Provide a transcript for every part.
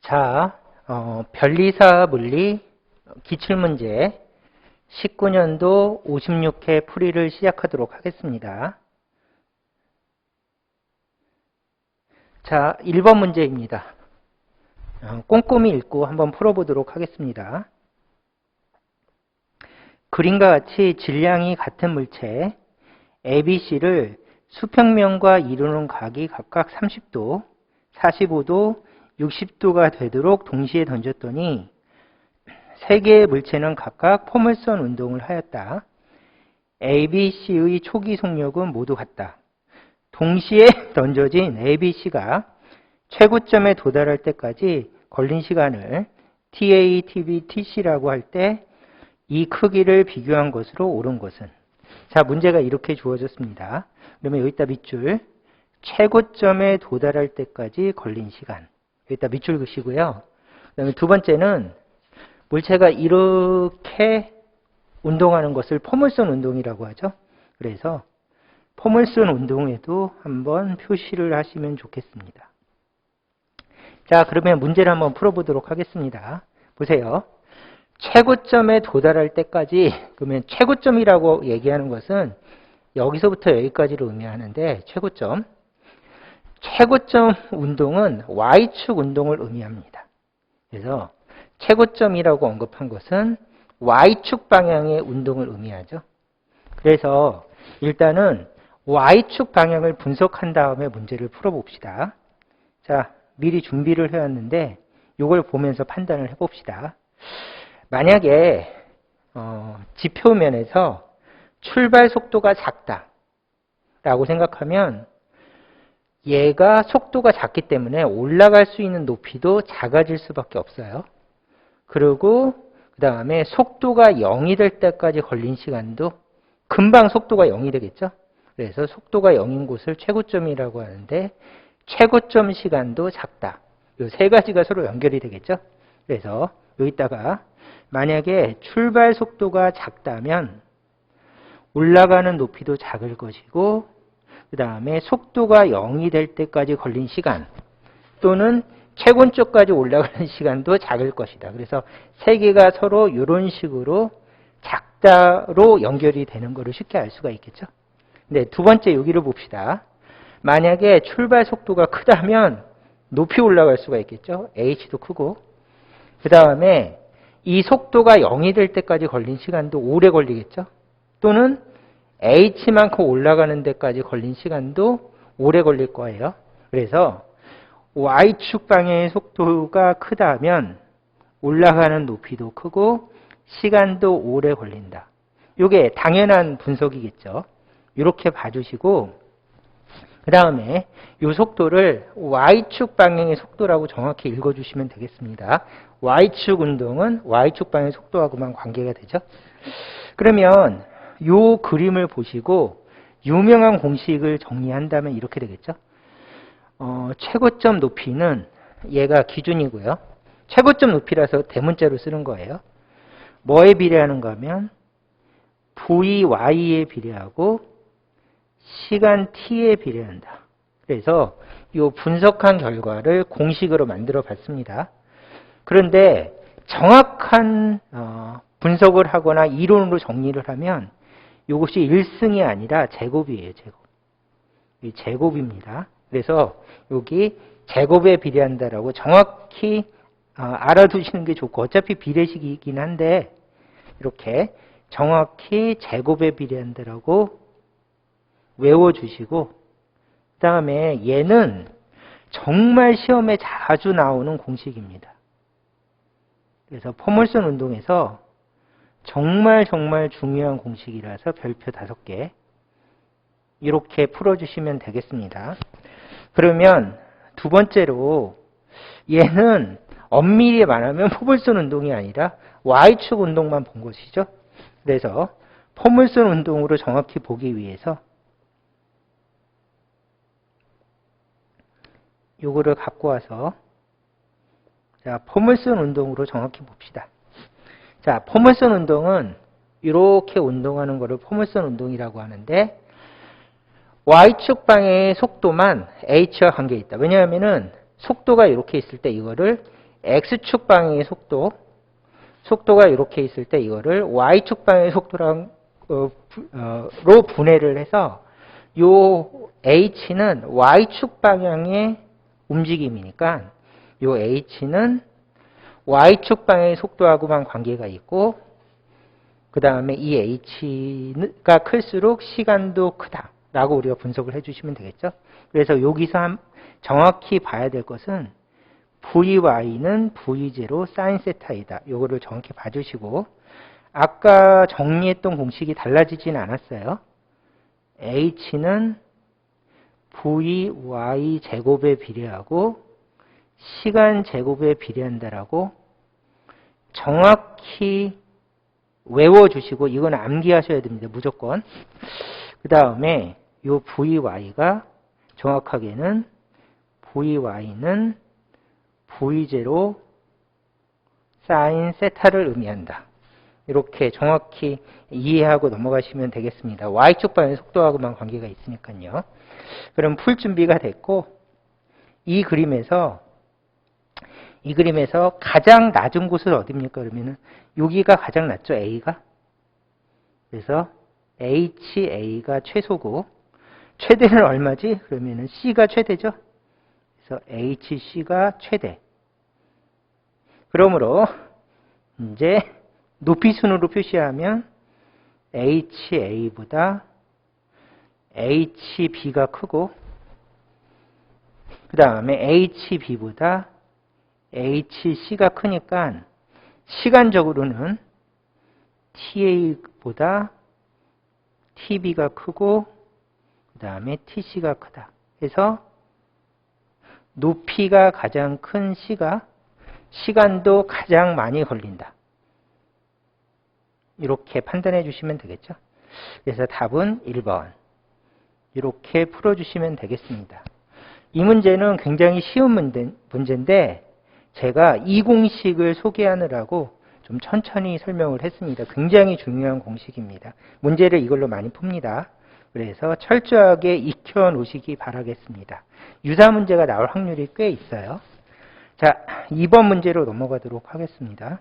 자, 변리사 물리 기출문제 19년도 56회 풀이를 시작하도록 하겠습니다. 자, 1번 문제입니다. 꼼꼼히 읽고 한번 풀어보도록 하겠습니다. 그림과 같이 질량이 같은 물체 ABC를 수평면과 이루는 각이 각각 30도, 45도, 60도가 되도록 동시에 던졌더니 세 개의 물체는 각각 포물선 운동을 하였다. ABC의 초기 속력은 모두 같다. 동시에 던져진 ABC가 최고점에 도달할 때까지 걸린 시간을 TA, TB, TC라고 할 때 이 크기를 비교한 것으로 옳은 것은? 자, 문제가 이렇게 주어졌습니다. 그러면 여기다 밑줄 최고점에 도달할 때까지 걸린 시간. 여기다 밑줄 그시고요. 그다음에 두 번째는 물체가 이렇게 운동하는 것을 포물선 운동이라고 하죠. 그래서 포물선 운동에도 한번 표시를 하시면 좋겠습니다. 자, 그러면 문제를 한번 풀어보도록 하겠습니다. 보세요. 최고점에 도달할 때까지, 그러면 최고점이라고 얘기하는 것은 여기서부터 여기까지를 의미하는데 최고점 운동은 Y축 운동을 의미합니다. 그래서 최고점이라고 언급한 것은 Y축 방향의 운동을 의미하죠. 그래서 일단은 Y축 방향을 분석한 다음에 문제를 풀어봅시다. 자, 미리 준비를 해왔는데 이걸 보면서 판단을 해봅시다. 만약에 지표면에서 출발 속도가 작다라고 생각하면 얘가 속도가 작기 때문에 올라갈 수 있는 높이도 작아질 수밖에 없어요. 그리고 그 다음에 속도가 0이 될 때까지 걸린 시간도 금방 속도가 0이 되겠죠. 그래서 속도가 0인 곳을 최고점이라고 하는데 최고점 시간도 작다. 이 세 가지가 서로 연결이 되겠죠. 그래서 여기다가 만약에 출발 속도가 작다면 올라가는 높이도 작을 것이고 그 다음에 속도가 0이 될 때까지 걸린 시간 또는 최고점까지 올라가는 시간도 작을 것이다. 그래서 세 개가 서로 이런 식으로 작다로 연결이 되는 것을 쉽게 알 수가 있겠죠. 네, 두 번째 여기를 봅시다. 만약에 출발 속도가 크다면 높이 올라갈 수가 있겠죠. h도 크고 그 다음에 이 속도가 0이 될 때까지 걸린 시간도 오래 걸리겠죠. 또는 h만큼 올라가는 데까지 걸린 시간도 오래 걸릴 거예요. 그래서 Y축 방향의 속도가 크다면 올라가는 높이도 크고 시간도 오래 걸린다. 이게 당연한 분석이겠죠. 이렇게 봐주시고 그 다음에 이 속도를 Y축 방향의 속도라고 정확히 읽어주시면 되겠습니다. Y축 운동은 Y축 방향의 속도하고만 관계가 되죠. 그러면 이 그림을 보시고 유명한 공식을 정리한다면 이렇게 되겠죠. 최고점 높이는 얘가 기준이고요. 최고점 높이라서 대문자로 쓰는 거예요. 뭐에 비례하는가 하면 VY에 비례하고 시간 T에 비례한다. 그래서 이 분석한 결과를 공식으로 만들어 봤습니다. 그런데 정확한 분석을 하거나 이론으로 정리를 하면 이것이 1승이 아니라 제곱이에요. 제곱. 이 제곱입니다. 그래서 여기 제곱에 비례한다라고 정확히 알아두시는 게 좋고 어차피 비례식이긴 한데 이렇게 정확히 제곱에 비례한다라고 외워주시고 그 다음에 얘는 정말 시험에 자주 나오는 공식입니다. 그래서 포물선 운동에서 정말 중요한 공식이라서 별표 5개 이렇게 풀어주시면 되겠습니다. 그러면 두 번째로 얘는 엄밀히 말하면 포물선 운동이 아니라 Y축 운동만 본 것이죠. 그래서 포물선 운동으로 정확히 보기 위해서 요거를 갖고 와서 자, 포물선 운동으로 정확히 봅시다. 자, 포물선 운동은 이렇게 운동하는 것을 포물선 운동이라고 하는데 Y축 방향의 속도만 H와 관계있다. 왜냐하면은 속도가 이렇게 있을 때 이거를 X축 방향의 속도가 이렇게 있을 때 이거를 Y축 방향의 속도로 분해를 해서 요 H는 Y축 방향의 움직임이니까 요 H는 Y축 방향의 속도하고만 관계가 있고 그 다음에 이 H가 클수록 시간도 크다라고 우리가 분석을 해주시면 되겠죠. 그래서 여기서 정확히 봐야 될 것은 VY는 V0 사인 세타이다. 요거를 정확히 봐주시고 아까 정리했던 공식이 달라지진 않았어요. H는 VY 제곱에 비례하고 시간 제곱에 비례한다라고 정확히 외워주시고 이건 암기하셔야 됩니다. 무조건. 그 다음에 요 VY가 정확하게는 VY는 V0 사인 세타를 의미한다. 이렇게 정확히 이해하고 넘어가시면 되겠습니다. Y축 방향의 속도하고만 관계가 있으니까요. 그럼 풀 준비가 됐고 이 그림에서 가장 낮은 곳은 어디입니까? 그러면은 여기가 가장 낮죠. A가. 그래서 HA가 최소고 최대는 얼마지? 그러면은 C가 최대죠. 그래서 HC가 최대. 그러므로 이제 높이 순으로 표시하면 HA보다 HB가 크고 그 다음에 HB보다 HC가 크니까 시간적으로는 TA보다 TB가 크고 그 다음에 TC가 크다. 그래서 높이가 가장 큰 C가 시간도 가장 많이 걸린다. 이렇게 판단해 주시면 되겠죠. 그래서 답은 1번. 이렇게 풀어주시면 되겠습니다. 이 문제는 굉장히 쉬운 문제인데 제가 이 공식을 소개하느라고 좀 천천히 설명을 했습니다. 굉장히 중요한 공식입니다. 문제를 이걸로 많이 풉니다. 그래서 철저하게 익혀 놓으시기 바라겠습니다. 유사 문제가 나올 확률이 꽤 있어요. 자, 2번 문제로 넘어가도록 하겠습니다.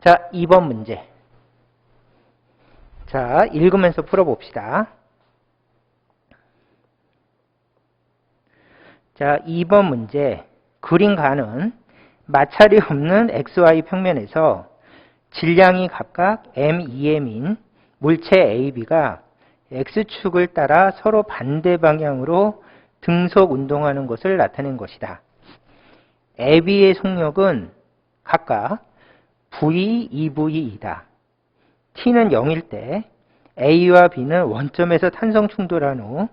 자, 2번 문제. 자, 읽으면서 풀어봅시다. 자, 2번 문제. 그림가는 마찰이 없는 XY 평면에서 질량이 각각 M, EM인 물체 AB가 X축을 따라 서로 반대 방향으로 등속 운동하는 것을 나타낸 것이다. AB의 속력은 각각 V, 2V이다. T는 0일 때 A와 B는 원점에서 탄성 충돌한 후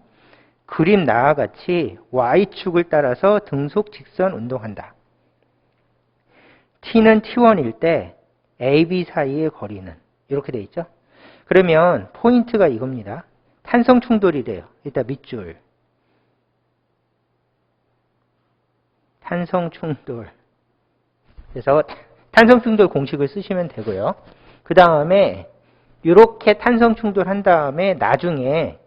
그림 나와 같이 Y축을 따라서 등속 직선 운동한다. T는 T1일 때 AB 사이의 거리는 이렇게 돼 있죠. 그러면 포인트가 이겁니다. 탄성 충돌이래요. 일단 밑줄. 탄성 충돌. 그래서 탄성 충돌 공식을 쓰시면 되고요. 그 다음에 이렇게 탄성 충돌한 다음에 나중에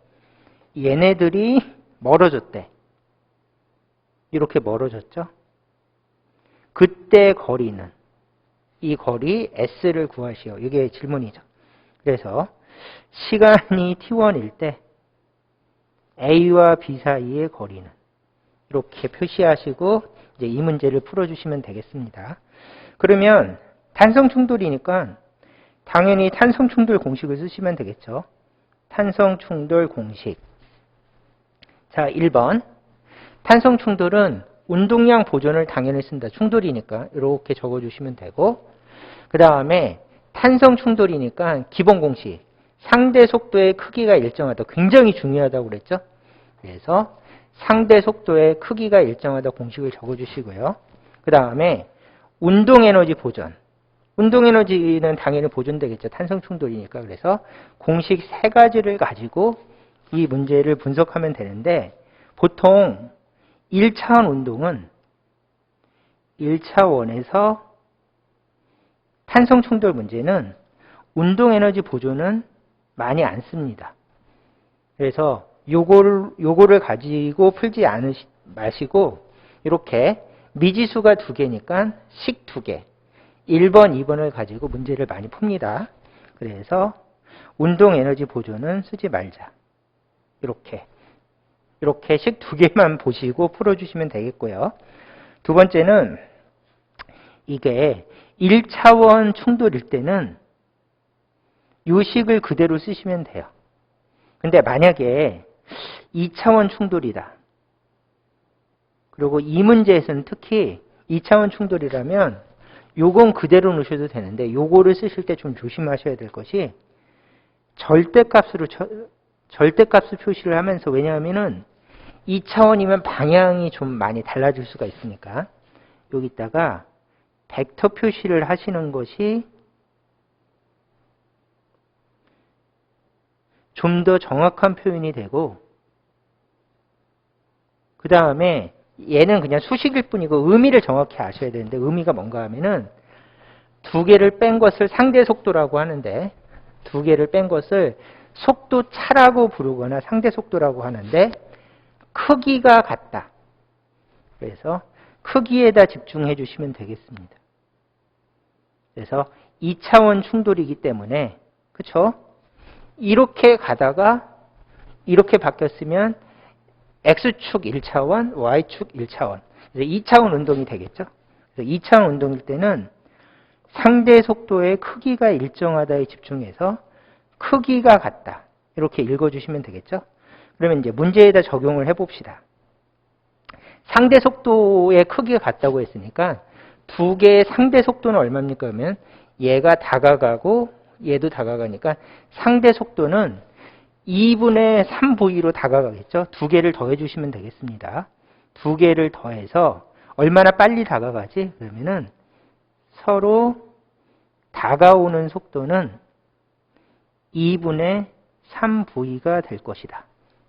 얘네들이 멀어졌대. 이렇게 멀어졌죠. 그때 거리는 이 거리 S를 구하시오. 이게 질문이죠. 그래서 시간이 T1일 때 A와 B 사이의 거리는 이렇게 표시하시고 이제 이 문제를 풀어주시면 되겠습니다. 그러면 탄성 충돌이니까 당연히 탄성 충돌 공식을 쓰시면 되겠죠. 탄성 충돌 공식. 자, 1번. 탄성 충돌은 운동량 보존을 당연히 쓴다. 충돌이니까 이렇게 적어주시면 되고 그 다음에 탄성 충돌이니까 기본 공식. 상대 속도의 크기가 일정하다. 굉장히 중요하다고 그랬죠. 그래서 상대 속도의 크기가 일정하다 공식을 적어주시고요. 그 다음에 운동에너지 보존. 운동에너지는 당연히 보존되겠죠. 탄성 충돌이니까. 그래서 공식 3가지를 가지고 이 문제를 분석하면 되는데 보통 1차원 운동은 1차원에서 탄성 충돌 문제는 운동에너지 보존은 많이 안 씁니다. 그래서 요거를 가지고 풀지 마시고 이렇게 미지수가 2개니까 식 2개. 1번, 2번을 가지고 문제를 많이 풉니다. 그래서 운동 에너지 보존은 쓰지 말자. 이렇게 식 2개만 보시고 풀어주시면 되겠고요. 두 번째는 이게 1차원 충돌일 때는 이 식을 그대로 쓰시면 돼요. 근데 만약에 2차원 충돌이다. 그리고 이 문제에서는 특히 2차원 충돌이라면 요건 그대로 넣으셔도 되는데 요거를 쓰실 때 좀 조심하셔야 될 것이 절대값을 표시를 하면서, 왜냐하면은 2차원이면 방향이 좀 많이 달라질 수가 있으니까 여기다가 벡터 표시를 하시는 것이 좀 더 정확한 표현이 되고, 그 다음에 얘는 그냥 수식일 뿐이고 의미를 정확히 아셔야 되는데, 의미가 뭔가 하면은 2개를 뺀 것을 상대 속도라고 하는데, 2개를 뺀 것을 속도 차라고 부르거나 상대 속도라고 하는데, 크기가 같다. 그래서 크기에다 집중해 주시면 되겠습니다. 그래서 2차원 충돌이기 때문에, 그쵸? 이렇게 가다가 이렇게 바뀌었으면 X축 1차원, Y축 1차원. 그래서 2차원 운동이 되겠죠? 그래서 2차원 운동일 때는 상대 속도의 크기가 일정하다에 집중해서 크기가 같다. 이렇게 읽어주시면 되겠죠? 그러면 이제 문제에다 적용을 해봅시다. 상대 속도의 크기가 같다고 했으니까 2개의 상대 속도는 얼마입니까? 그러면 얘가 다가가고 얘도 다가가니까 상대 속도는 2분의 3V로 다가가겠죠? 2개를 더해주시면 되겠습니다. 2개를 더해서 얼마나 빨리 다가가지? 그러면은 서로 다가오는 속도는 2분의 3V가 될 것이다.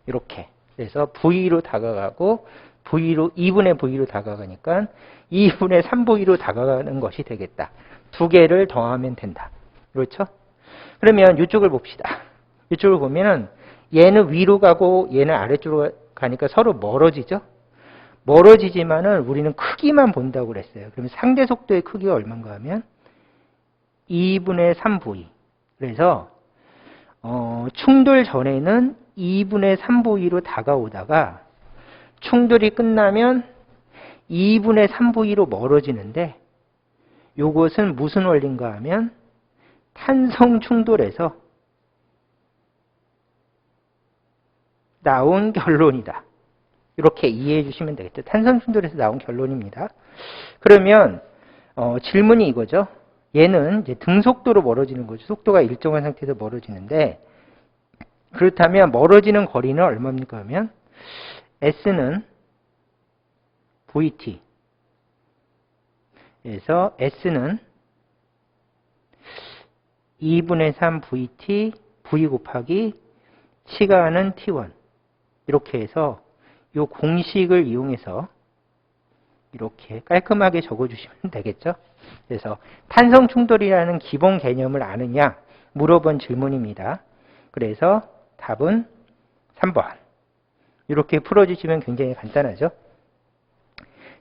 이렇게. 그래서 V로 다가가고 V로 2분의 V로 다가가니까 2분의 3V로 다가가는 것이 되겠다. 2개를 더하면 된다. 그렇죠? 그러면 이쪽을 봅시다. 이쪽을 보면은 얘는 위로 가고 얘는 아래쪽으로 가니까 서로 멀어지죠? 멀어지지만은 우리는 크기만 본다고 그랬어요. 그러면 상대 속도의 크기가 얼마인가 하면 2분의 3V. 그래서 충돌 전에는 2분의 3V로 다가오다가 충돌이 끝나면 2분의 3V로 멀어지는데, 이것은 무슨 원리인가 하면 탄성 충돌에서 나온 결론이다. 이렇게 이해해 주시면 되겠죠. 탄성 충돌에서 나온 결론입니다. 그러면 질문이 이거죠. 얘는 이제 등속도로 멀어지는 거죠. 속도가 일정한 상태에서 멀어지는데, 그렇다면 멀어지는 거리는 얼마입니까? 하면 S는 VT. 그래서 S는 2분의 3 VT, V 곱하기 시간은 T1. 이렇게 해서 이 공식을 이용해서 이렇게 깔끔하게 적어주시면 되겠죠. 그래서 탄성 충돌이라는 기본 개념을 아느냐 물어본 질문입니다. 그래서 답은 3번. 이렇게 풀어주시면 굉장히 간단하죠.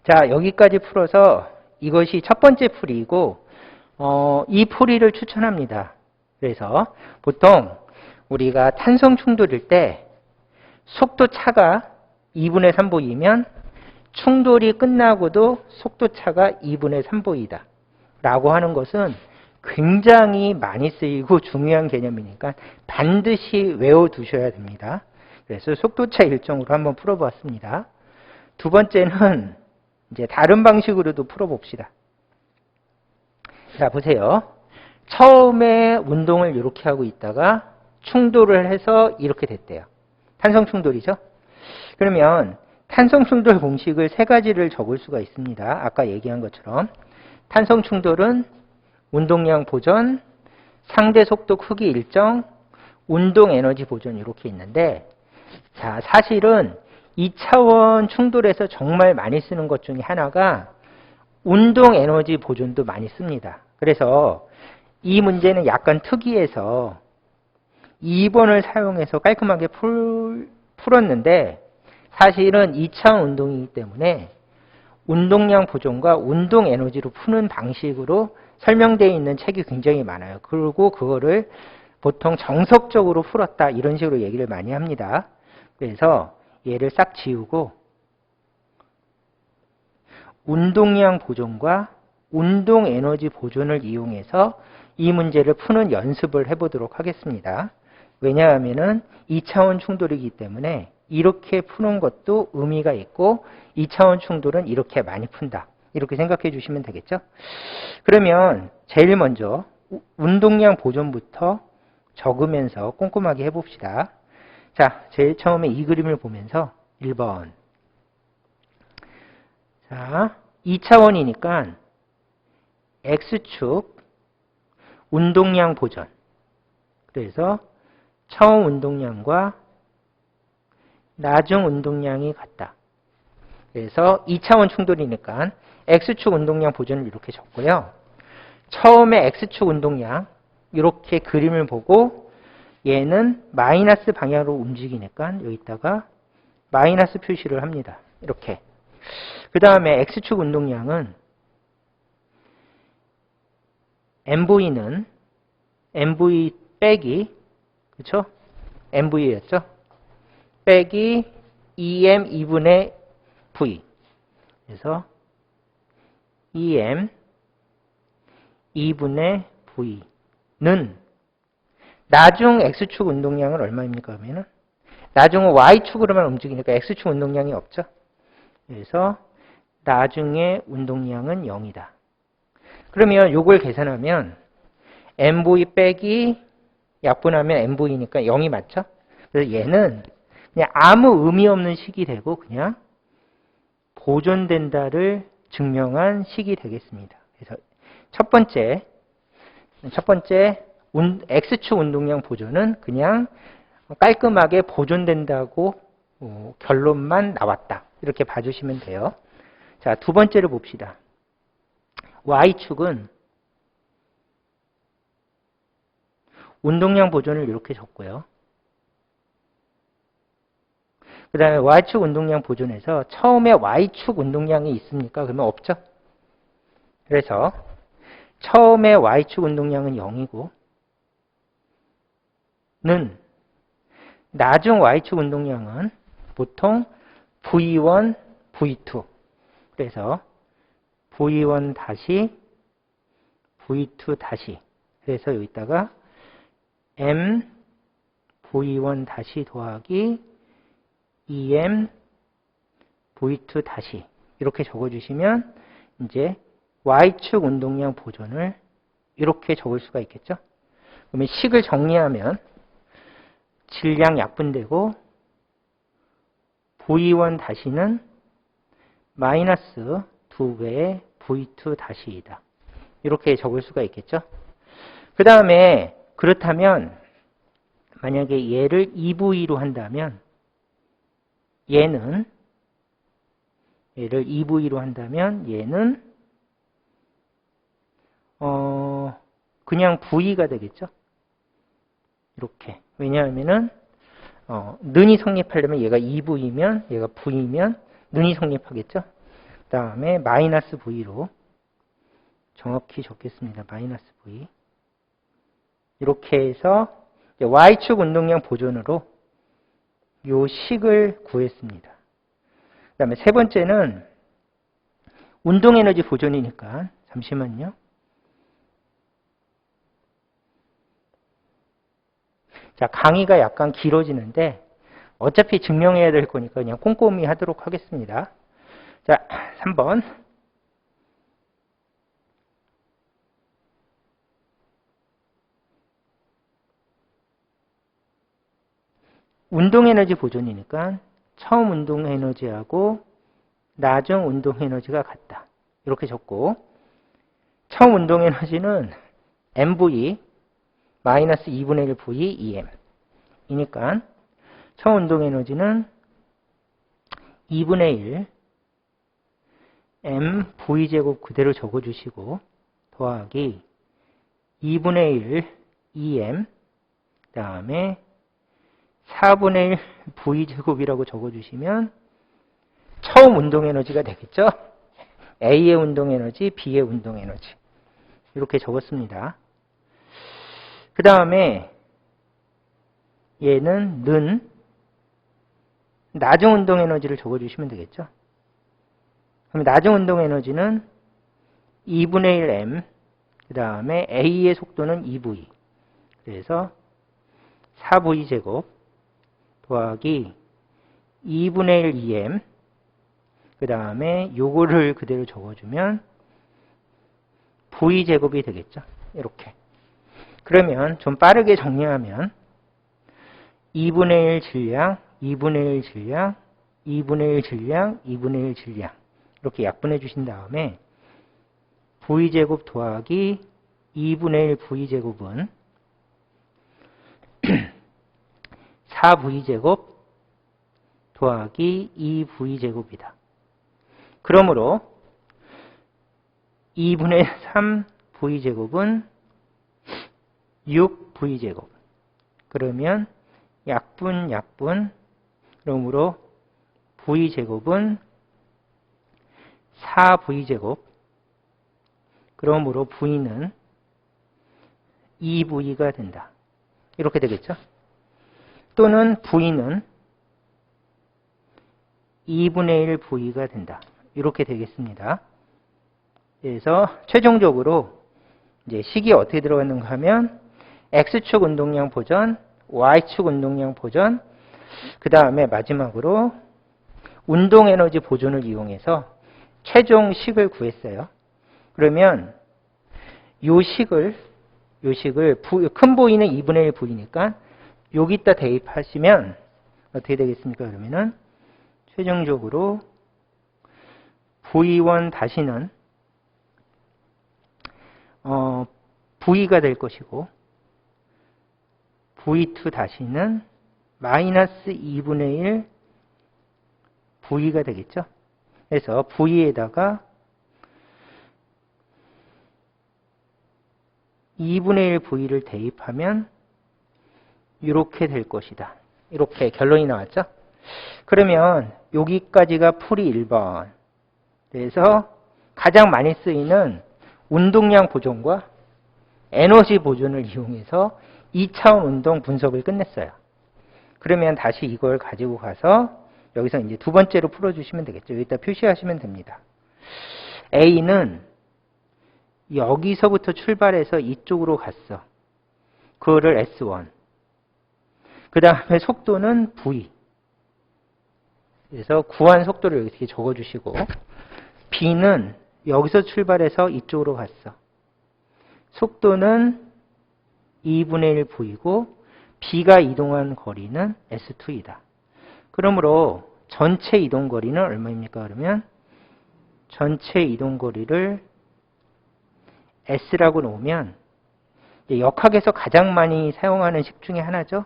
자, 여기까지 풀어서 이것이 첫 번째 풀이이고 이 풀이를 추천합니다. 그래서 보통 우리가 탄성 충돌일 때 속도 차가 2분의 3보이면 충돌이 끝나고도 속도 차가 2분의 3보이다 라고 하는 것은 굉장히 많이 쓰이고 중요한 개념이니까 반드시 외워두셔야 됩니다. 그래서 속도차 일정으로 한번 풀어보았습니다. 두 번째는 이제 다른 방식으로도 풀어봅시다. 자, 보세요. 처음에 운동을 이렇게 하고 있다가 충돌을 해서 이렇게 됐대요. 탄성 충돌이죠. 그러면 탄성 충돌 공식을 세 가지를 적을 수가 있습니다. 아까 얘기한 것처럼 탄성 충돌은 운동량 보전, 상대 속도 크기 일정, 운동 에너지 보전 이렇게 있는데, 자, 사실은 2차원 충돌에서 정말 많이 쓰는 것 중에 하나가 운동 에너지 보존도 많이 씁니다. 그래서 이 문제는 약간 특이해서 2번을 사용해서 깔끔하게 풀었는데, 사실은 2차원 운동이기 때문에 운동량 보존과 운동 에너지로 푸는 방식으로 설명되어 있는 책이 굉장히 많아요. 그리고 그거를 보통 정석적으로 풀었다 이런 식으로 얘기를 많이 합니다. 그래서 얘를 싹 지우고 운동량 보존과 운동 에너지 보존을 이용해서 이 문제를 푸는 연습을 해보도록 하겠습니다. 왜냐하면은 2차원 충돌이기 때문에 이렇게 푸는 것도 의미가 있고 2차원 충돌은 이렇게 많이 푼다. 이렇게 생각해 주시면 되겠죠? 그러면 제일 먼저 운동량 보존부터 적으면서 꼼꼼하게 해봅시다. 자, 제일 처음에 이 그림을 보면서 1번. 자, 2차원이니까 X축 운동량 보존. 그래서 처음 운동량과 나중 운동량이 같다. 그래서 2차원 충돌이니까 X축 운동량 보존을 이렇게 적고요. 처음에 X축 운동량 이렇게 그림을 보고 얘는 마이너스 방향으로 움직이니까 여기다가 마이너스 표시를 합니다. 이렇게. 그 다음에 X축 운동량은 MV는 MV 빼기, 그렇죠? MV였죠? 빼기 EM 2분의 V. 그래서 EM 2분의 V는 나중 X축 운동량은 얼마입니까? 그러면은 나중은 Y축으로만 움직이니까 X축 운동량이 없죠? 그래서 나중에 운동량은 0이다. 그러면 이걸 계산하면 MV 빼기 약분하면 MV니까 0이 맞죠? 그래서 얘는 그냥 아무 의미 없는 식이 되고 그냥 보존된다를 증명한 식이 되겠습니다. 그래서 첫 번째 X축 운동량 보존은 그냥 깔끔하게 보존된다고 결론만 나왔다. 이렇게 봐주시면 돼요. 자, 두 번째를 봅시다. Y축은 운동량 보존을 이렇게 적고요. 그 다음에 Y축 운동량 보존에서 처음에 Y축 운동량이 있습니까? 그러면 없죠? 그래서 처음에 Y축 운동량은 0이고 나중 Y축 운동량은 보통 V1, V2 그래서 V1 다시 V2 다시 그래서 여기다가 M V1 다시 더하기 EM V2 다시 이렇게 적어주시면 이제 Y축 운동량 보존을 이렇게 적을 수가 있겠죠. 그러면 식을 정리하면 질량 약분되고 V1 다시는 마이너스 2배의 V2 다시이다. 이렇게 적을 수가 있겠죠. 그 다음에 그렇다면 만약에 얘를 2V로 한다면 얘를 2V로 한다면 얘는 그냥 V가 되겠죠. 이렇게. 왜냐하면은 는이 성립하려면 얘가 2V면 얘가 V면 는이 성립하겠죠. 그 다음에 마이너스 V로 정확히 적겠습니다. 마이너스 V. 이렇게 해서 Y축 운동량 보존으로 요 식을 구했습니다. 그 다음에 세 번째는 운동에너지 보존이니까 잠시만요. 자, 강의가 약간 길어지는데 어차피 증명해야 될 거니까 그냥 꼼꼼히 하도록 하겠습니다. 자, 3번. 운동에너지 보존이니까 처음 운동에너지하고 나중 운동에너지가 같다. 이렇게 적고 처음 운동에너지는 MV 마이너스 2분의 1 V EM 이니까 처음 운동에너지는 2분의 1 M V제곱 그대로 적어주시고 더하기 2분의 1 EM 그 다음에 4분의 1 V제곱이라고 적어주시면 처음 운동에너지가 되겠죠? A의 운동 에너지, B의 운동 에너지. 이렇게 적었습니다. 그 다음에 얘는 나중 운동 에너지를 적어주시면 되겠죠. 그럼 나중 운동 에너지는 2분의 1m, 그 다음에 A의 속도는 2v. 그래서 4v 제곱 더하기 2분의 1 2m, 그 다음에 요거를 그대로 적어주면 v 제곱이 되겠죠. 이렇게. 그러면 좀 빠르게 정리하면 2분의 1 질량, 2분의 1 질량, 2분의 1 질량, 2분의 1 질량 이렇게 약분해 주신 다음에 v제곱 더하기 2분의 1 v제곱은 4v제곱 더하기 2v제곱이다. 그러므로 2분의 3 v제곱은 6v제곱. 그러면 약분. 그러므로 v제곱은 4v제곱. 그러므로 v는 2v가 된다. 이렇게 되겠죠? 또는 v는 2분의 1v가 된다. 이렇게 되겠습니다. 그래서 최종적으로 이제 식이 어떻게 들어갔는가 하면 X축 운동량 보전, Y축 운동량 보전, 그 다음에 마지막으로 운동 에너지 보존을 이용해서 최종 식을 구했어요. 그러면 요 식을 큰 V는 2분의 1 V니까 여기다 대입하시면 어떻게 되겠습니까? 그러면은 최종적으로 V1 다시는 V가 될 것이고 V2 다시는 마이너스 2분의 1 V가 되겠죠. 그래서 V에다가 2분의 1 V를 대입하면 이렇게 될 것이다. 이렇게 결론이 나왔죠. 그러면 여기까지가 풀이 1번. 그래서 가장 많이 쓰이는 운동량 보존과 에너지 보존을 이용해서 2차원 운동 분석을 끝냈어요. 그러면 다시 이걸 가지고 가서 여기서 이제 두 번째로 풀어주시면 되겠죠. 여기다 표시하시면 됩니다. A는 여기서부터 출발해서 이쪽으로 갔어. 그거를 S1. 그 다음에 속도는 V. 그래서 구한 속도를 이렇게 적어주시고 B는 여기서 출발해서 이쪽으로 갔어. 속도는 2분의 1 V고 B가 이동한 거리는 S2이다. 그러므로 전체 이동 거리는 얼마입니까? 그러면 전체 이동 거리를 S라고 놓으면 역학에서 가장 많이 사용하는 식 중에 하나죠.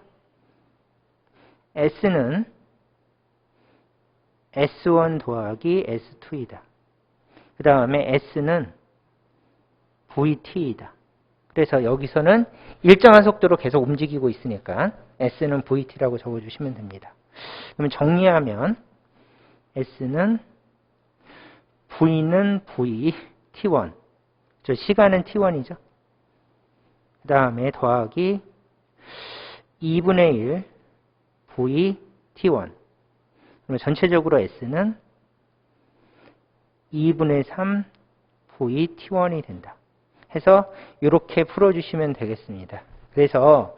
S는 S1 더하기 S2이다. 그 다음에 S는 VT이다. 그래서 여기서는 일정한 속도로 계속 움직이고 있으니까 S는 VT라고 적어주시면 됩니다. 그러면 정리하면 S는 V는 V, T1. 저 시간은 T1이죠. 그 다음에 더하기 2분의 1 V, T1. 그러면 전체적으로 S는 2분의 3 V, T1이 된다. 해서 이렇게 풀어주시면 되겠습니다. 그래서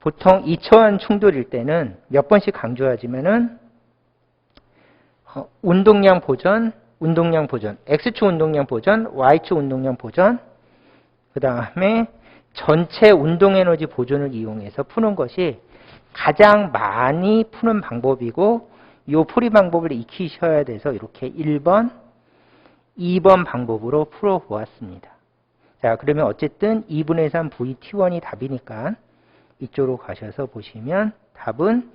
보통 2차원 충돌일 때는 몇 번씩 강조하지만은 운동량 보전, X축 운동량 보전, Y축 운동량 보전, 그 다음에 전체 운동 에너지 보존을 이용해서 푸는 것이 가장 많이 푸는 방법이고 이 풀이 방법을 익히셔야 돼서 이렇게 1번, 2번 방법으로 풀어보았습니다. 자, 그러면 어쨌든 2분의 3 VT1이 답이니까 이쪽으로 가셔서 보시면 답은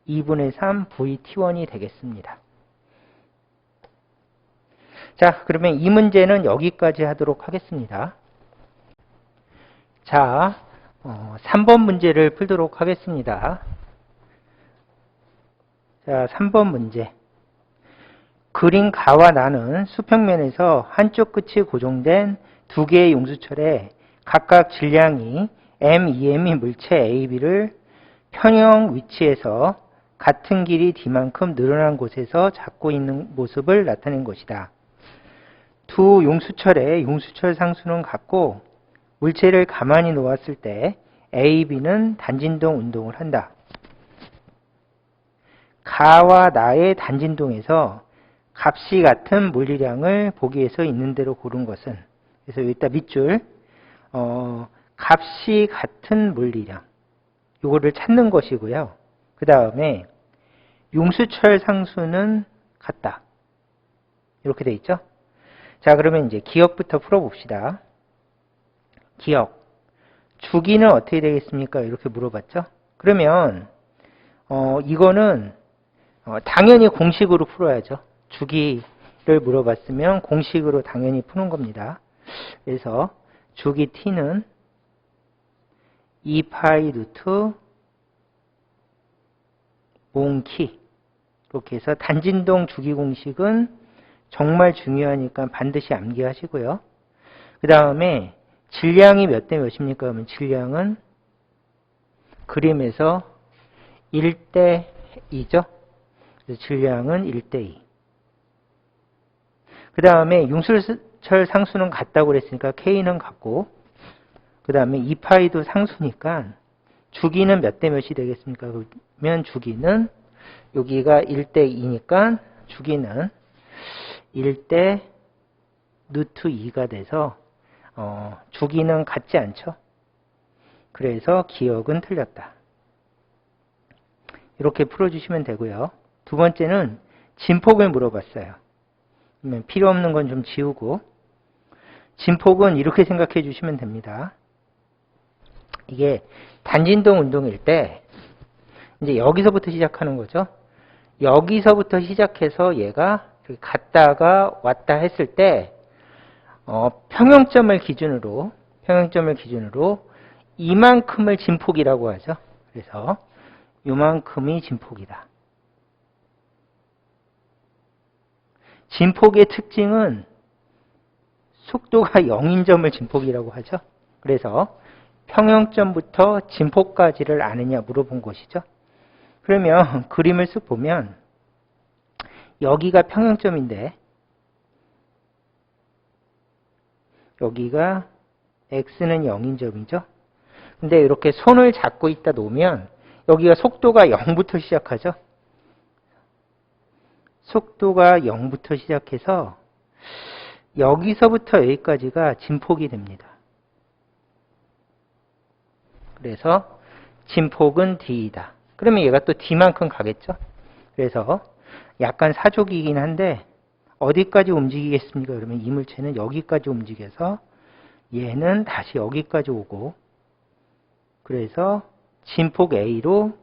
2분의 3 VT1이 되겠습니다. 자, 그러면 이 문제는 여기까지 하도록 하겠습니다. 자, 3번 문제를 풀도록 하겠습니다. 자, 3번 문제. 그린 가와 나는 수평면에서 한쪽 끝이 고정된 두 개의 용수철에 각각 질량이 m, 2m인 물체 AB를 평형 위치에서 같은 길이 d만큼 늘어난 곳에서 잡고 있는 모습을 나타낸 것이다. 두 용수철의 용수철 상수는 같고 물체를 가만히 놓았을 때 AB는 단진동 운동을 한다. 가와 나의 단진동에서 값이 같은 물리량을 보기 위해서 있는 대로 고른 것은, 그래서 여기다 밑줄 값이 같은 물리량 요거를 찾는 것이고요. 그 다음에 용수철 상수는 같다. 이렇게 돼 있죠. 자, 그러면 이제 기억부터 풀어봅시다. 기억. 주기는 어떻게 되겠습니까? 이렇게 물어봤죠. 그러면 이거는 당연히 공식으로 풀어야죠. 주기를 물어봤으면 공식으로 당연히 푸는 겁니다. 그래서 주기 t는 2파이 루트 몽키, 이렇게 해서 단진동 주기 공식은 정말 중요하니까 반드시 암기하시고요. 그 다음에 질량이 몇 대 몇입니까? 그러면 질량은 그림에서 1대 2죠. 그래서 질량은 1대 2. 그 다음에 용수철 상수는 같다고 그랬으니까 K는 같고, 그 다음에 2파이도 상수니까 주기는 몇 대 몇이 되겠습니까? 그러면 주기는 여기가 1대 2니까 주기는 1대 루트 2가 돼서 주기는 같지 않죠. 그래서 기억은 틀렸다. 이렇게 풀어주시면 되고요. 두 번째는 진폭을 물어봤어요. 그러면 필요 없는 건 좀 지우고, 진폭은 이렇게 생각해 주시면 됩니다. 이게 단진동 운동일 때 이제 여기서부터 시작하는 거죠. 여기서부터 시작해서 얘가 갔다가 왔다 했을 때 평형점을 기준으로 이만큼을 진폭이라고 하죠. 그래서 요만큼이 진폭이다. 진폭의 특징은 속도가 0인 점을 진폭이라고 하죠. 그래서 평형점부터 진폭까지를 아느냐 물어본 것이죠. 그러면 그림을 쓱 보면 여기가 평형점인데 여기가 x는 0인 점이죠. 근데 이렇게 손을 잡고 있다 놓으면 여기가 속도가 0부터 시작하죠. 속도가 0부터 시작해서 여기서부터 여기까지가 진폭이 됩니다. 그래서 진폭은 d이다. 그러면 얘가 또 d만큼 가겠죠. 그래서 약간 사족이긴 한데 어디까지 움직이겠습니까? 그러면 이 물체는 여기까지 움직여서 얘는 다시 여기까지 오고, 그래서 진폭 A로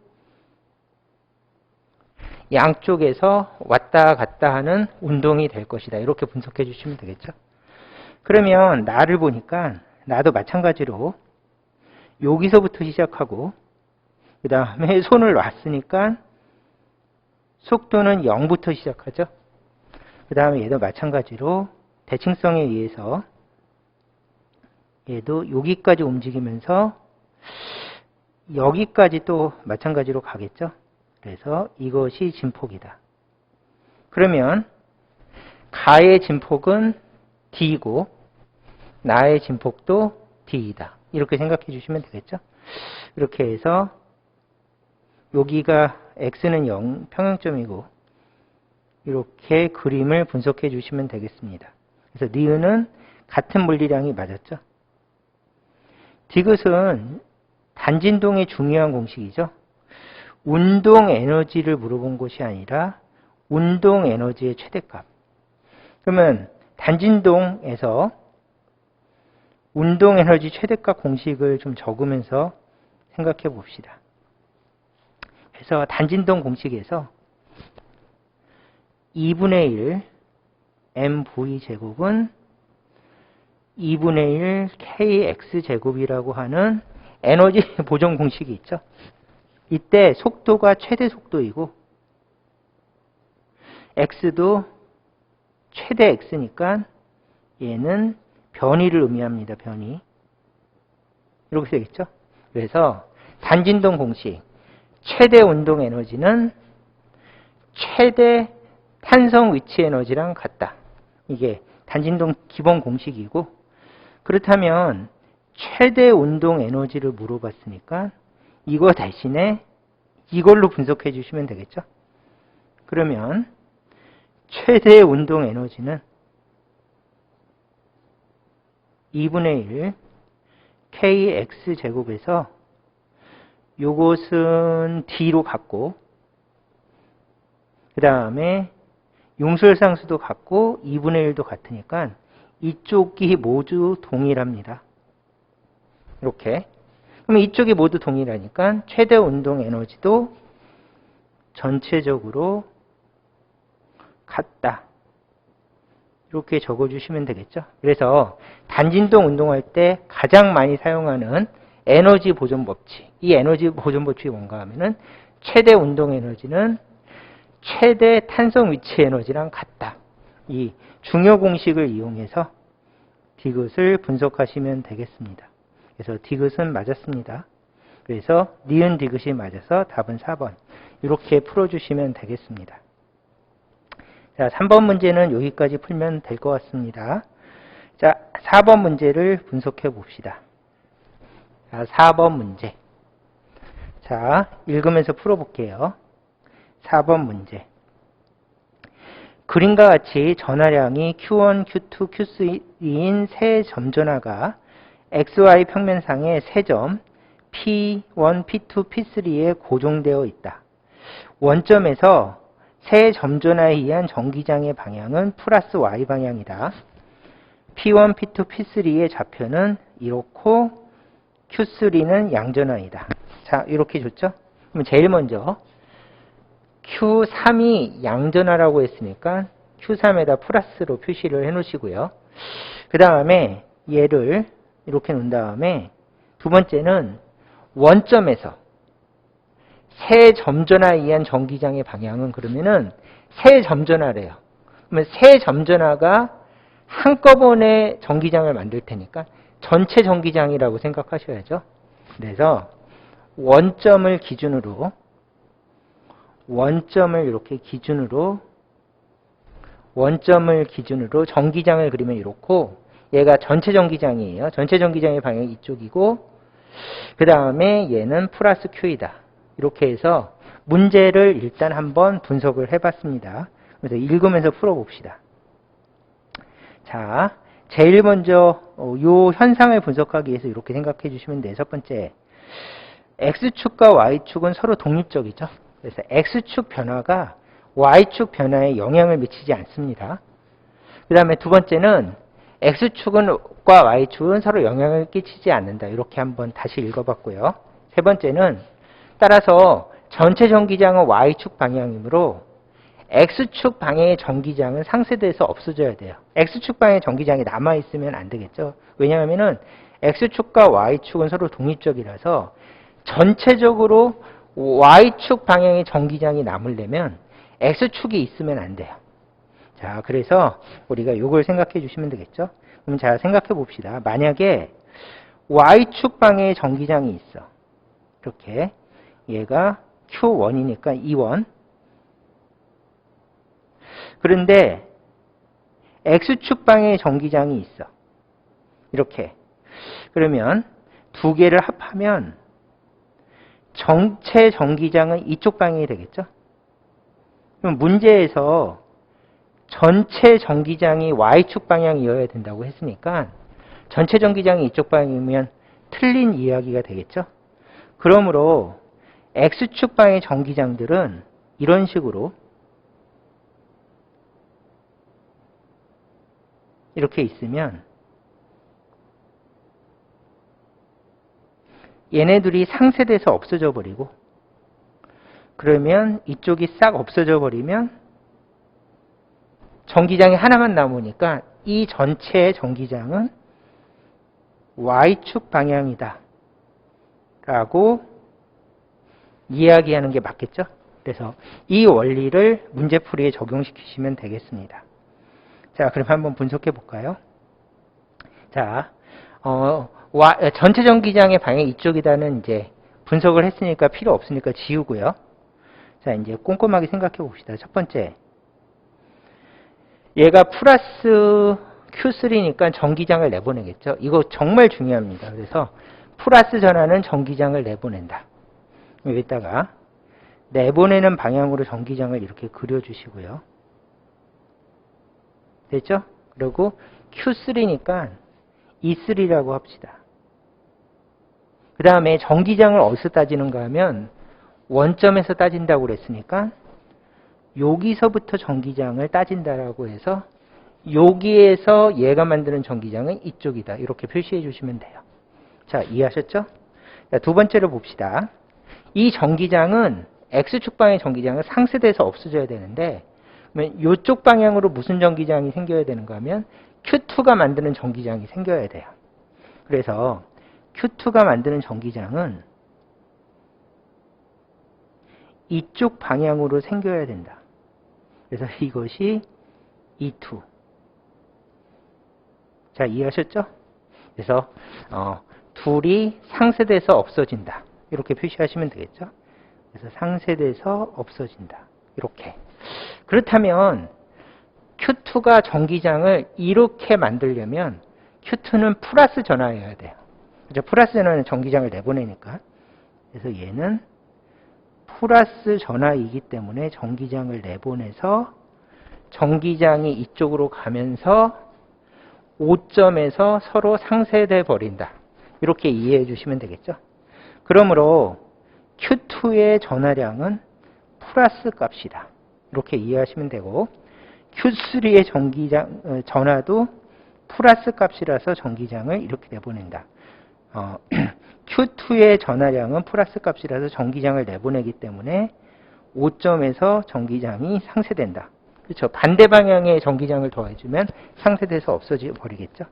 양쪽에서 왔다 갔다 하는 운동이 될 것이다. 이렇게 분석해 주시면 되겠죠. 그러면 나를 보니까 나도 마찬가지로 여기서부터 시작하고 그 다음에 손을 놨으니까 속도는 0부터 시작하죠. 그 다음에 얘도 마찬가지로 대칭성에 의해서 얘도 여기까지 움직이면서 여기까지 또 마찬가지로 가겠죠. 그래서 이것이 진폭이다. 그러면 가의 진폭은 D이고 나의 진폭도 D이다. 이렇게 생각해 주시면 되겠죠. 이렇게 해서 여기가 X는 0 평형점이고 이렇게 그림을 분석해 주시면 되겠습니다. 그래서 니은은 같은 물리량이 맞았죠. 디귿은 단진동의 중요한 공식이죠. 운동 에너지를 물어본 것이 아니라 운동 에너지의 최대값. 그러면 단진동에서 운동 에너지 최대값 공식을 좀 적으면서 생각해 봅시다. 그래서 단진동 공식에서 2분의 1 mv 제곱은 2분의 1 kx 제곱이라고 하는 에너지 보정 공식이 있죠. 이때 속도가 최대 속도이고 x도 최대 X니까 얘는 변위를 의미합니다. 변위. 이렇게 되겠죠? 그래서 단진동 공식, 최대 운동 에너지는 최대 탄성 위치 에너지랑 같다. 이게 단진동 기본 공식이고, 그렇다면 최대 운동 에너지를 물어봤으니까 이거 대신에 이걸로 분석해 주시면 되겠죠? 그러면 최대 운동 에너지는 2분의 1 kx제곱에서 요것은 d로 갖고, 그 다음에 용설상수도 같고 2분의 1도 같으니까 이쪽이 모두 동일합니다. 이렇게. 그러면 이쪽이 모두 동일하니까 최대 운동 에너지도 전체적으로 같다. 이렇게 적어주시면 되겠죠. 그래서 단진동 운동할 때 가장 많이 사용하는 에너지 보존 법칙. 이 에너지 보존 법칙이 뭔가 하면은 최대 운동 에너지는 최대 탄성 위치 에너지랑 같다. 이 중요 공식을 이용해서 디귿을 분석하시면 되겠습니다. 그래서 디귿은 맞았습니다. 그래서 니은 디귿이 맞아서 답은 4번. 이렇게 풀어주시면 되겠습니다. 자, 3번 문제는 여기까지 풀면 될 것 같습니다. 자, 4번 문제를 분석해 봅시다. 자, 4번 문제. 자, 읽으면서 풀어볼게요. 4번 문제. 그림과 같이 전하량이 Q1, Q2, Q3인 세 점전하가 XY 평면상의 세 점 P1, P2, P3에 고정되어 있다. 원점에서 세 점전하에 의한 전기장의 방향은 플러스 Y 방향이다. P1, P2, P3의 좌표는 이렇고 Q3는 양전하이다. 자, 이렇게 줬죠? 그럼 제일 먼저 Q3이 양전하라고 했으니까 Q3에다 플러스로 표시를 해 놓으시고요. 그 다음에 얘를 이렇게 놓은 다음에 두 번째는 원점에서 세 점전하에 의한 전기장의 방향은 그러면은 세 점전하래요. 그러면 세 점전하가 한꺼번에 전기장을 만들 테니까 전체 전기장이라고 생각하셔야죠. 그래서 원점을 이렇게 기준으로 전기장을 그리면 이렇고, 얘가 전체 전기장이에요. 전체 전기장의 방향이 이쪽이고, 그 다음에 얘는 플러스 Q이다. 이렇게 해서 문제를 일단 한번 분석을 해봤습니다. 그래서 읽으면서 풀어봅시다. 자, 제일 먼저 이 현상을 분석하기 위해서 이렇게 생각해 주시면 돼요. 첫 번째, X축과 Y축은 서로 독립적이죠. 그래서 X축 변화가 Y축 변화에 영향을 미치지 않습니다. 그 다음에 두 번째는 X축과 Y축은 서로 영향을 끼치지 않는다. 이렇게 한번 다시 읽어봤고요. 세 번째는 따라서 전체 전기장은 Y축 방향이므로 X축 방향의 전기장은 상쇄돼서 없어져야 돼요. X축 방향의 전기장이 남아있으면 안 되겠죠. 왜냐하면 X축과 Y축은 서로 독립적이라서 전체적으로 Y축 방향의 전기장이 남으려면 X축이 있으면 안 돼요. 자, 그래서 우리가 이걸 생각해 주시면 되겠죠. 그럼 자, 생각해 봅시다. 만약에 Y축 방향의 전기장이 있어. 이렇게. 얘가 Q1이니까 2원. 그런데 X축 방향의 전기장이 있어. 이렇게. 그러면 두 개를 합하면 전체 전기장은 이쪽 방향이 되겠죠? 그럼 문제에서 전체 전기장이 Y축 방향이어야 된다고 했으니까 전체 전기장이 이쪽 방향이면 틀린 이야기가 되겠죠? 그러므로 X축 방향의 전기장들은 이런 식으로 이렇게 있으면 얘네들이 상쇄돼서 없어져 버리고, 그러면 이쪽이 싹 없어져 버리면 전기장이 하나만 남으니까 이 전체의 전기장은 Y축 방향이다 라고 이야기하는 게 맞겠죠? 그래서 이 원리를 문제풀이에 적용시키시면 되겠습니다. 자, 그럼 한번 분석해 볼까요? 자, 전체 전기장의 방향이 이쪽이다는 이제 분석을 했으니까 필요 없으니까 지우고요. 자, 이제 꼼꼼하게 생각해 봅시다. 첫 번째, 얘가 플러스 Q3니까 전기장을 내보내겠죠. 이거 정말 중요합니다. 그래서 플러스 전하는 전기장을 내보낸다. 여기다가 내보내는 방향으로 전기장을 이렇게 그려주시고요. 됐죠? 그리고 Q3니까 E3라고 합시다. 그 다음에 전기장을 어디서 따지는가 하면 원점에서 따진다고 그랬으니까 여기서부터 전기장을 따진다라고 해서 여기에서 얘가 만드는 전기장은 이쪽이다. 이렇게 표시해 주시면 돼요. 자, 이해하셨죠? 자, 두 번째로 봅시다. 이 전기장은 X축 방향의 전기장은 상쇄돼서 없어져야 되는데 그러면 이쪽 방향으로 무슨 전기장이 생겨야 되는가 하면 Q2가 만드는 전기장이 생겨야 돼요. 그래서 Q2가 만드는 전기장은 이쪽 방향으로 생겨야 된다. 그래서 이것이 E2. 자, 이해하셨죠? 그래서 둘이 상쇄돼서 없어진다. 이렇게 표시하시면 되겠죠? 그래서 상쇄돼서 없어진다. 이렇게. 그렇다면 Q2가 전기장을 이렇게 만들려면 Q2는 플러스 전화여야 돼요. 그죠? 플러스 전화는 전기장을 내보내니까. 그래서 얘는 플러스 전화이기 때문에 전기장을 내보내서 전기장이 이쪽으로 가면서 5점에서 서로 상쇄돼 버린다. 이렇게 이해해 주시면 되겠죠. 그러므로 Q2의 전하량은 플러스 값이다. 이렇게 이해하시면 되고 Q3의 전기장 전하도 플러스 값이라서 전기장을 이렇게 내보낸다. Q2의 전하량은 플러스 값이라서 전기장을 내보내기 때문에 5점에서 전기장이 상쇄된다. 그렇죠. 반대 방향의 전기장을 더해주면 상쇄돼서 없어져 버리겠죠.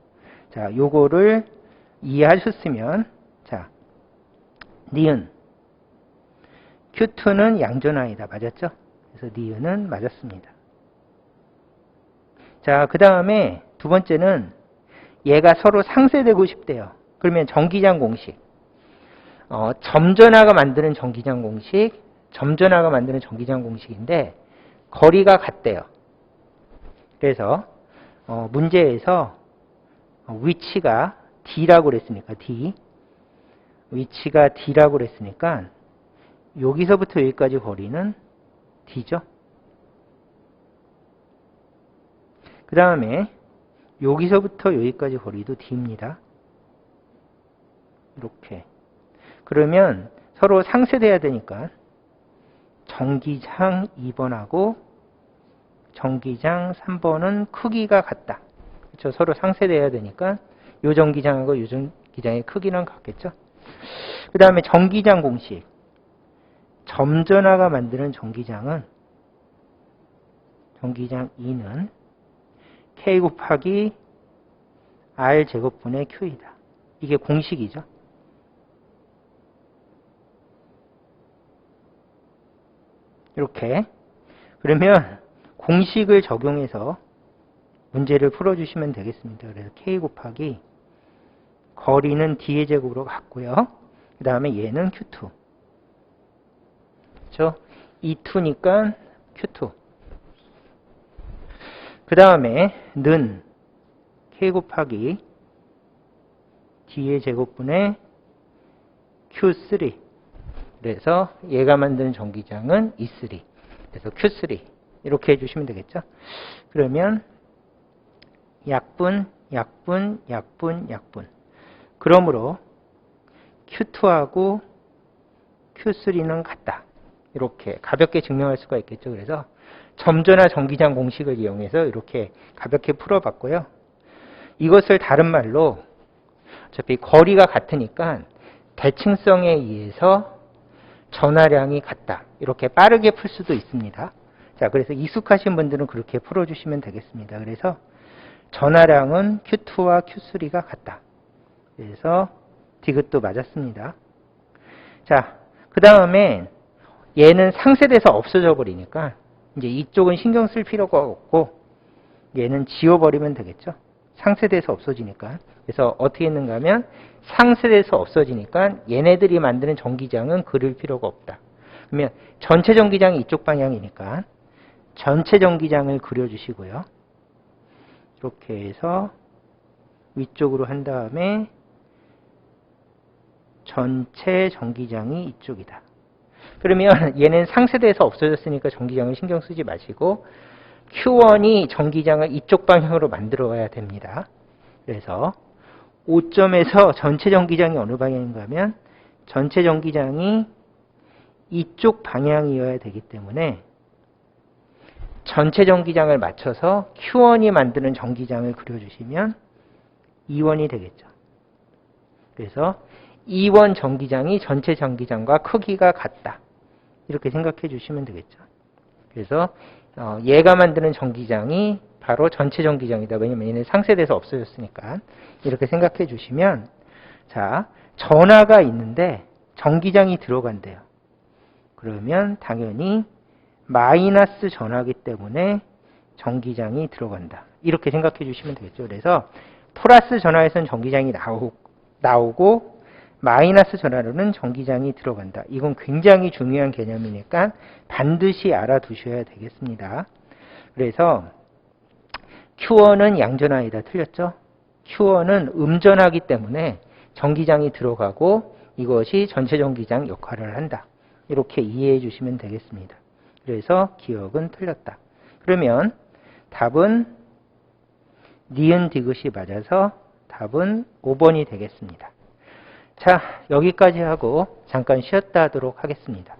자, 요거를 이해하셨으면, 자, 니은. Q2는 양전하이다. 맞았죠? 그래서 니은은 맞았습니다. 자, 그 다음에 두 번째는 얘가 서로 상쇄되고 싶대요. 그러면 전기장 공식. 점전하가 만드는 전기장 공식, 점전하가 만드는 전기장 공식인데 거리가 같대요. 그래서 문제에서 위치가 D라고 그랬으니까 D, 위치가 D라고 그랬으니까 여기서부터 여기까지 거리는 D죠. 그 다음에 여기서부터 여기까지 거리도 D입니다. 이렇게. 그러면 서로 상쇄돼야 되니까 전기장 2번하고 전기장 3번은 크기가 같다. 그렇죠? 서로 상쇄돼야 되니까 이 전기장하고 이 전기장의 크기는 같겠죠. 그 다음에 전기장 공식. 점전하가 만드는 전기장은 전기장 2는 K 곱하기 R 제곱분의 Q이다. 이게 공식이죠. 이렇게. 그러면 공식을 적용해서 문제를 풀어주시면 되겠습니다. 그래서 K 곱하기 거리는 D의 제곱으로 같고요. 그 다음에 얘는 Q2. 그렇죠? E2니까 Q2. 그 다음에 는 K 곱하기 D의 제곱분의 Q3. 그래서 얘가 만드는 전기장은 E3. 그래서 Q3. 이렇게 해주시면 되겠죠. 그러면 약분, 약분, 약분, 약분. 그러므로 Q2하고 Q3는 같다. 이렇게 가볍게 증명할 수가 있겠죠. 그래서 점전화 전기장 공식을 이용해서 이렇게 가볍게 풀어봤고요. 이것을 다른 말로 어차피 거리가 같으니까 대칭성에 의해서 전하량이 같다. 이렇게 빠르게 풀 수도 있습니다. 자, 그래서 익숙하신 분들은 그렇게 풀어주시면 되겠습니다. 그래서 전하량은 Q2와 Q3가 같다. 그래서 디귿도 맞았습니다. 자, 그 다음에 얘는 상쇄돼서 없어져 버리니까 이제 이쪽은 신경 쓸 필요가 없고 얘는 지워버리면 되겠죠. 상쇄돼서 없어지니까. 그래서 어떻게 했는가 하면 상쇄돼서 없어지니까 얘네들이 만드는 전기장은 그릴 필요가 없다. 그러면 전체 전기장이 이쪽 방향이니까 전체 전기장을 그려주시고요. 이렇게 해서 위쪽으로 한 다음에 전체 전기장이 이쪽이다. 그러면 얘는 상쇄돼서 없어졌으니까 전기장을 신경 쓰지 마시고 Q1이 전기장을 이쪽 방향으로 만들어 와야 됩니다. 그래서 5점에서 전체 전기장이 어느 방향인가 하면 전체 전기장이 이쪽 방향이어야 되기 때문에 전체 전기장을 맞춰서 Q1이 만드는 전기장을 그려주시면 E1이 되겠죠. 그래서 E1 전기장이 전체 전기장과 크기가 같다. 이렇게 생각해 주시면 되겠죠. 그래서 얘가 만드는 전기장이 바로 전체 전기장이다. 왜냐면 얘는 상쇄돼서 없어졌으니까. 이렇게 생각해 주시면 자, 전하가 있는데 전기장이 들어간대요. 그러면 당연히 마이너스 전하기 때문에 전기장이 들어간다. 이렇게 생각해 주시면 되겠죠. 그래서 플러스 전하에서는 전기장이 나오고 마이너스 전하로는 전기장이 들어간다. 이건 굉장히 중요한 개념이니까 반드시 알아두셔야 되겠습니다. 그래서 Q1은 양전하이다. 틀렸죠? Q1은 음전하기 때문에 전기장이 들어가고 이것이 전체 전기장 역할을 한다. 이렇게 이해해 주시면 되겠습니다. 그래서 기억은 틀렸다. 그러면 답은 니은 디귿이 맞아서 답은 5번이 되겠습니다. 자, 여기까지 하고 잠깐 쉬었다 하도록 하겠습니다.